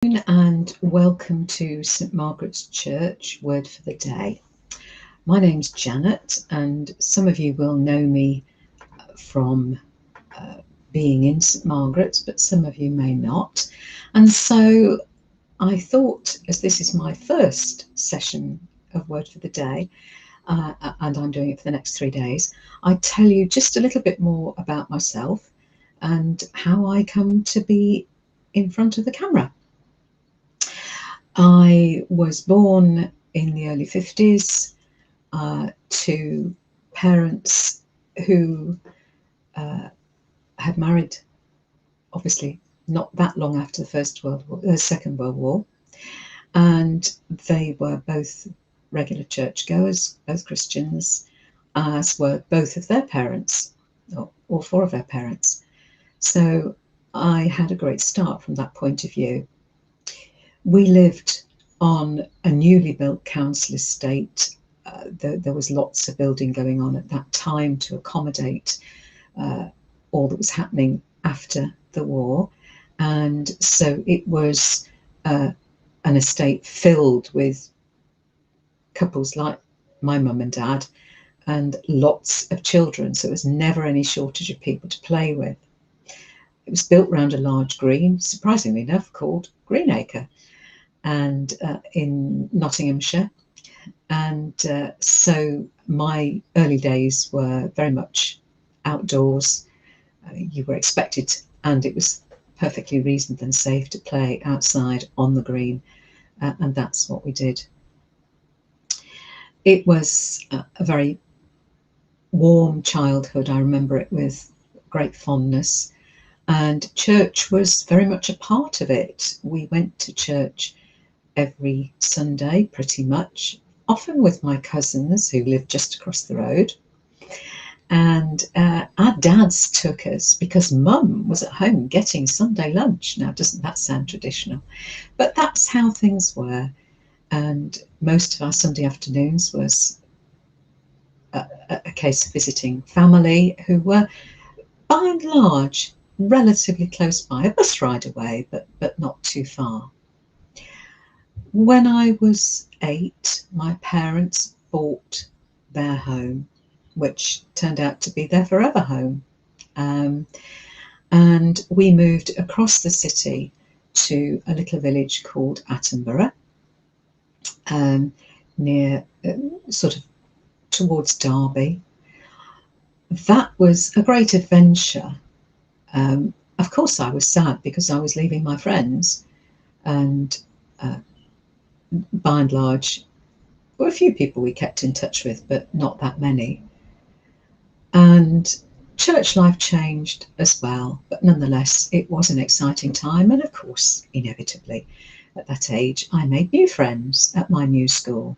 And welcome to St Margaret's Church Word for the Day. My name's Janet, and some of you will know me from being in St Margaret's, but some of you may not. And so I thought, as this is my first session of Word for the Day, and I'm doing it for the next 3 days, I'd tell you just a little bit more about myself and how I come to be in front of the camera. I was born in the early 50s to parents who had married, obviously not that long after the Second World War, and they were both regular churchgoers, both Christians, as were both of their parents, or all four of their parents. So I had a great start from that point of view. We lived on a newly built council estate. There was lots of building going on at that time to accommodate all that was happening after the war. And so it was an estate filled with couples like my mum and dad and lots of children. So there was never any shortage of people to play with. It was built round a large green, surprisingly enough, called Greenacre, and in Nottinghamshire. And so my early days were very much outdoors. You were expected, and it was perfectly reasonable and safe to play outside on the green, and that's what we did. It was a very warm childhood. I remember it with great fondness, and church was very much a part of it. We went to church every Sunday, pretty much, often with my cousins who lived just across the road. And our dads took us because mum was at home getting Sunday lunch. Now, doesn't that sound traditional? But that's how things were. And most of our Sunday afternoons was a case of visiting family who were, by and large, relatively close by, a bus ride away, but not too far. When I was 8, my parents bought their home, which turned out to be their forever home. And we moved across the city to a little village called Attenborough, near sort of towards Derby. That was a great adventure. Of course, I was sad because I was leaving my friends, and by and large, there were a few people we kept in touch with, but not that many. And church life changed as well, but nonetheless, it was an exciting time. And of course, inevitably, at that age, I made new friends at my new school.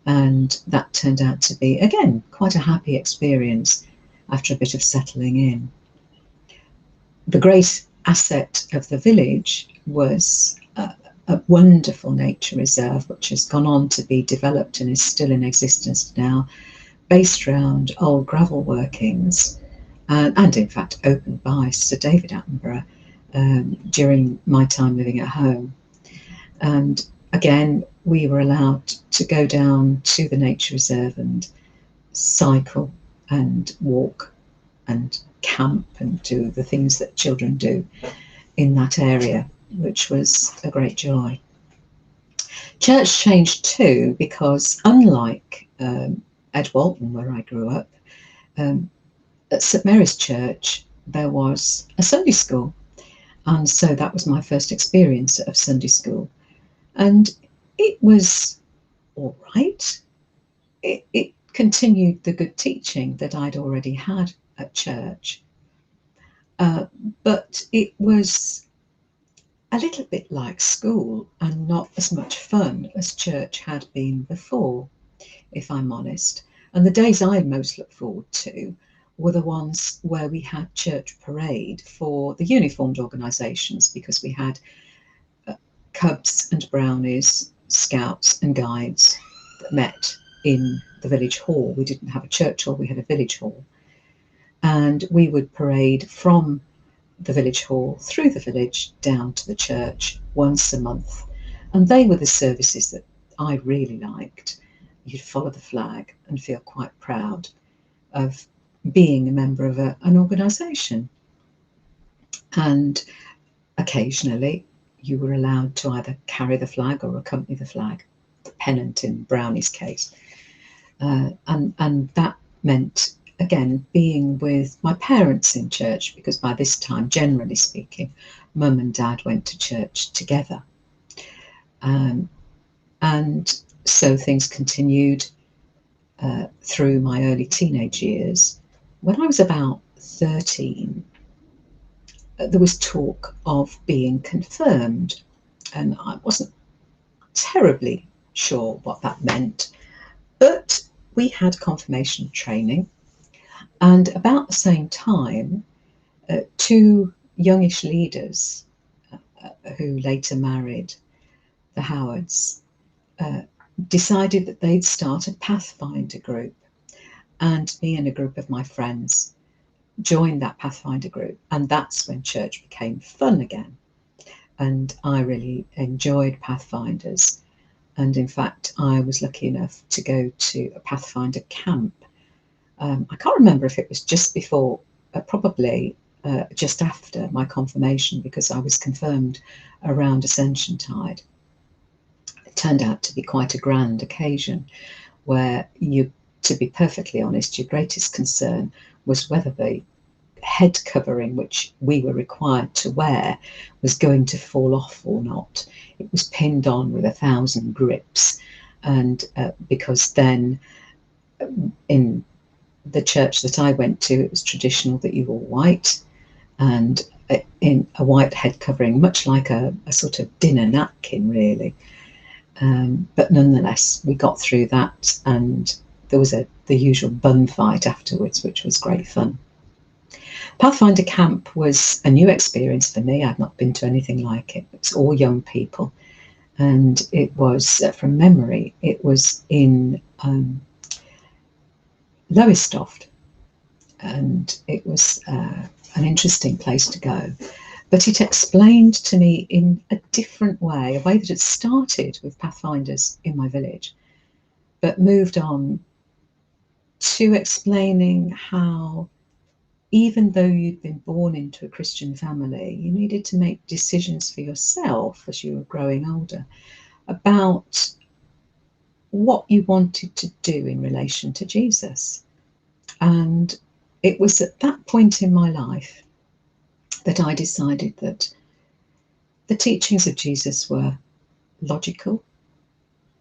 And that turned out to be, again, quite a happy experience after a bit of settling in. The great asset of the village was a wonderful nature reserve, which has gone on to be developed and is still in existence now, based around old gravel workings, and in fact opened by Sir David Attenborough during my time living at home. And again, we were allowed to go down to the nature reserve and cycle and walk and camp and do the things that children do in that area, which was a great joy. Church changed too, because unlike Edwalton, where I grew up, at St Mary's Church there was a Sunday school, and so that was my first experience of Sunday school, and it was all right. It continued the good teaching that I'd already had at church, but it was a little bit like school and not as much fun as church had been before, if I'm honest. And the days I most looked forward to were the ones where we had church parade for the uniformed organisations, because we had Cubs and Brownies, Scouts and Guides that met in the village hall. We didn't have a church hall, we had a village hall. And we would parade from the village hall, through the village, down to the church once a month. And they were the services that I really liked. You'd follow the flag and feel quite proud of being a member of an organisation. And occasionally you were allowed to either carry the flag or accompany the flag, the pennant in Brownie's case. And that meant, again, being with my parents in church, because by this time, generally speaking, Mum and Dad went to church together. And so things continued through my early teenage years. When I was about 13, there was talk of being confirmed, and I wasn't terribly sure what that meant, but we had confirmation training, and about the same time, two youngish leaders who later married the Howards decided that they'd start a Pathfinder group, and me and a group of my friends joined that Pathfinder group, and that's when church became fun again. And I really enjoyed Pathfinders, and in fact I was lucky enough to go to a Pathfinder camp. I can't remember if it was just before, probably just after my confirmation, because I was confirmed around Ascension Tide. It turned out to be quite a grand occasion where you, to be perfectly honest, your greatest concern was whether the head covering which we were required to wear was going to fall off or not. It was pinned on with 1,000 grips, and because then in the church that I went to, it was traditional that you wore white, and in a white head covering, much like a sort of dinner napkin, really. But nonetheless, we got through that, and there was the usual bun fight afterwards, which was great fun. Pathfinder Camp was a new experience for me. I'd not been to anything like it. It was all young people, and it was, from memory, it was in Lowestoft, and it was an interesting place to go. But it explained to me in a different way, a way that had started with Pathfinders in my village, but moved on to explaining how, even though you'd been born into a Christian family, you needed to make decisions for yourself as you were growing older about what you wanted to do in relation to Jesus. And it was at that point in my life that I decided that the teachings of Jesus were logical.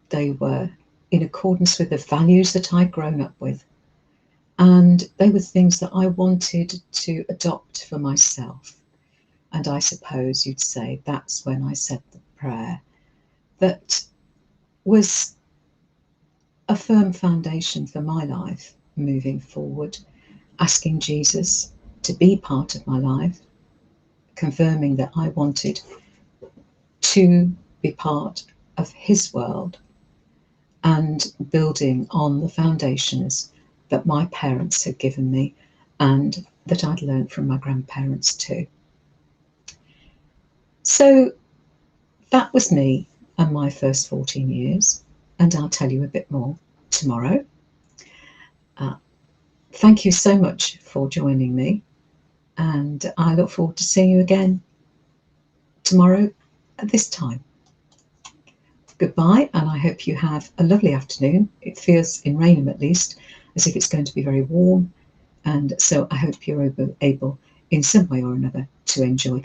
They were in accordance with the values that I'd grown up with. And they were things that I wanted to adopt for myself. And I suppose you'd say that's when I said the prayer that was a firm foundation for my life moving forward, asking Jesus to be part of my life, confirming that I wanted to be part of his world, and building on the foundations that my parents had given me and that I'd learned from my grandparents too. So that was me and my first 14 years, and I'll tell you a bit more tomorrow. Thank you so much for joining me, and I look forward to seeing you again tomorrow at this time. Goodbye, and I hope you have a lovely afternoon. It feels, in Rainham at least, as if it's going to be very warm, and so I hope you're able in some way or another to enjoy that.